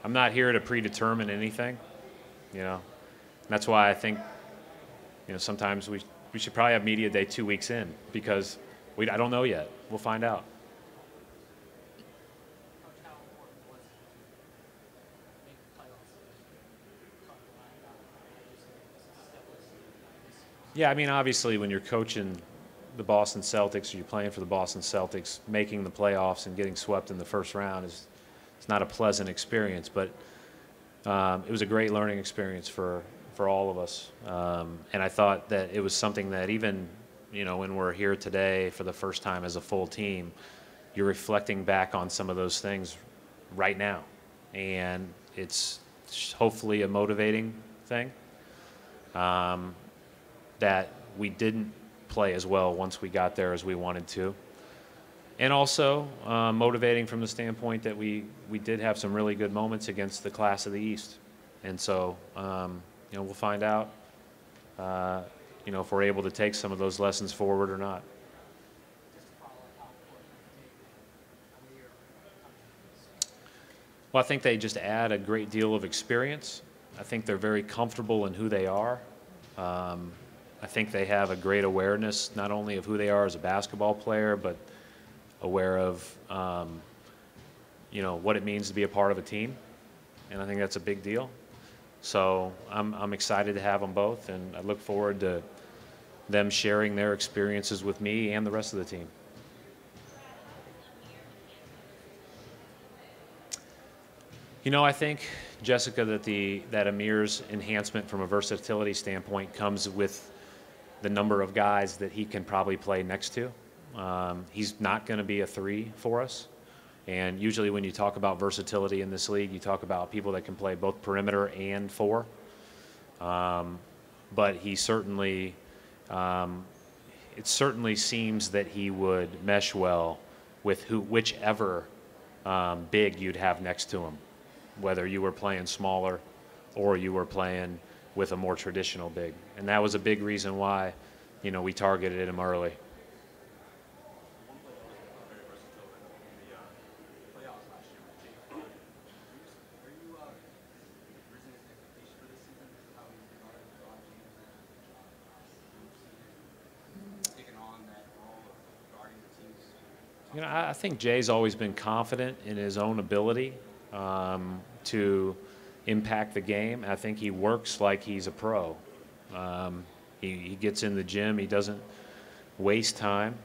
I'm not here to predetermine anything, you know. And that's why I think, you know, sometimes we should probably have media day 2 weeks in, because I don't know yet. We'll find out. Yeah, I mean, obviously, when you're coaching the Boston Celtics or you're playing for the Boston Celtics, making the playoffs and getting swept in the first round it's not a pleasant experience. But it was a great learning experience for all of us. And I thought that it was something that even, you know, when we're here today for the first time as a full team, you're reflecting back on some of those things right now. And it's hopefully a motivating thing. That we didn't play as well once we got there as we wanted to. And also motivating from the standpoint that we did have some really good moments against the class of the East. And so, you know, we'll find out, you know, if we're able to take some of those lessons forward or not. Well, I think they just add a great deal of experience. I think they're very comfortable in who they are. I think they have a great awareness not only of who they are as a basketball player, but aware of, you know, what it means to be a part of a team. And I think that's a big deal. So I'm excited to have them both, and I look forward to them sharing their experiences with me and the rest of the team. You know, I think, Jessica, that Amir's enhancement from a versatility standpoint comes with the number of guys that he can probably play next to. He's not going to be a 3 for us. And usually when you talk about versatility in this league, you talk about people that can play both perimeter and 4. But he certainly, it certainly seems that he would mesh well with whichever big you'd have next to him, whether you were playing smaller or you were playing with a more traditional big. And that was a big reason why, you know, we targeted him early. You know, I think Jay's always been confident in his own ability to impact the game. I think he works like he's a pro. He gets in the gym. He doesn't waste time,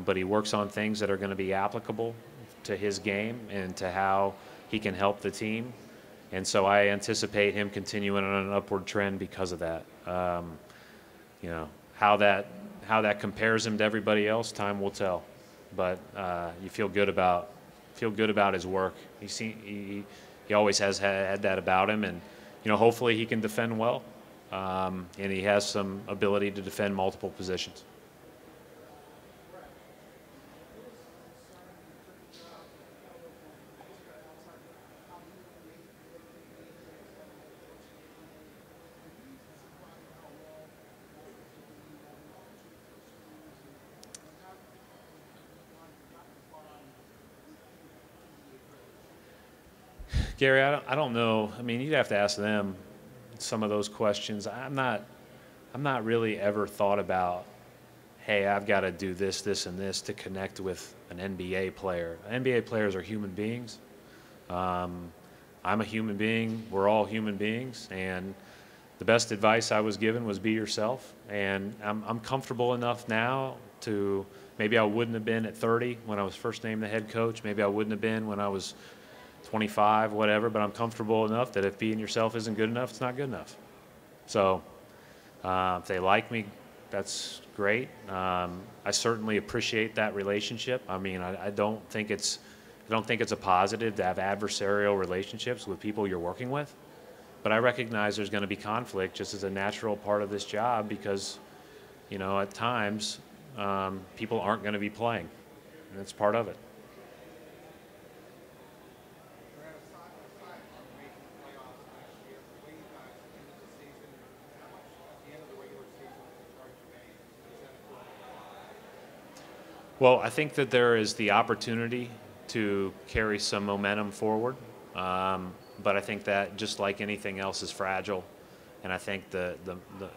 but he works on things that are going to be applicable to his game and to how he can help the team. And so I anticipate him continuing on an upward trend because of that. You know, how that compares him to everybody else, time will tell. But you feel good about his work. He always has had that about him, and you know, hopefully he can defend well, and he has some ability to defend multiple positions. Gary, I don't know. I mean, you'd have to ask them some of those questions. I'm not really ever thought about, hey, I've got to do this, this, and this to connect with an NBA player. NBA players are human beings. I'm a human being. We're all human beings. And the best advice I was given was be yourself. And I'm comfortable enough now to, maybe I wouldn't have been at 30 when I was first named the head coach. Maybe I wouldn't have been when I was 25, whatever, but I'm comfortable enough that if being yourself isn't good enough, it's not good enough. So if they like me, that's great. I certainly appreciate that relationship. I mean, I don't think it's a positive to have adversarial relationships with people you're working with, but I recognize there's going to be conflict just as a natural part of this job because, you know, at times people aren't going to be playing, and that's part of it. Well, I think that there is the opportunity to carry some momentum forward. but I think that just like anything else is fragile. And I think the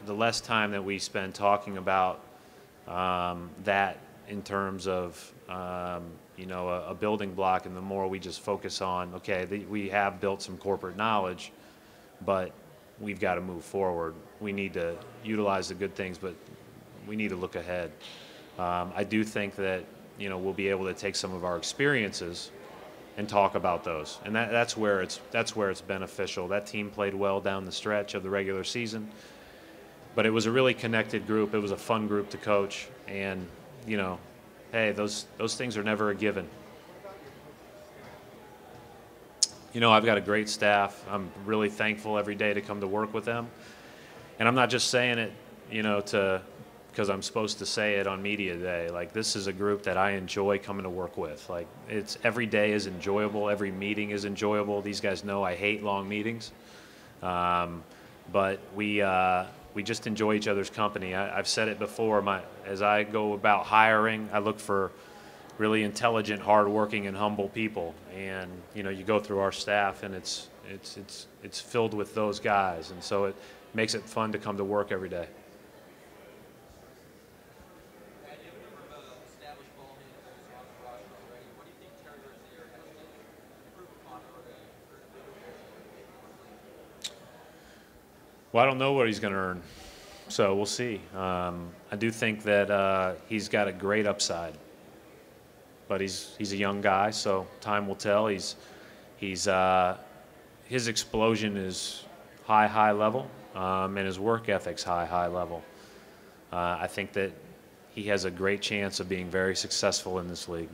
less time that we spend talking about that in terms of you know, a building block, and the more we just focus on, okay, we have built some corporate knowledge, but we've got to move forward. We need to utilize the good things, but we need to look ahead. I do think that, you know, we'll be able to take some of our experiences and talk about those, and that's where it's beneficial. That team played well down the stretch of the regular season, but it was a really connected group. It was a fun group to coach, and you know, hey, those things are never a given. You know, I've got a great staff. I'm really thankful every day to come to work with them, and I'm not just saying it, you know, because I'm supposed to say it on media day. Like, this is a group that I enjoy coming to work with. Like, it's every day is enjoyable. Every meeting is enjoyable. These guys know I hate long meetings, but we just enjoy each other's company. I've said it before. As I go about hiring, I look for really intelligent, hardworking, and humble people. And you know, you go through our staff, and it's filled with those guys, and so it makes it fun to come to work every day. Well, I don't know what he's going to earn, so we'll see. I do think that he's got a great upside, but he's a young guy, so time will tell. His explosion is high level, and his work ethic's high level. I think that he has a great chance of being very successful in this league.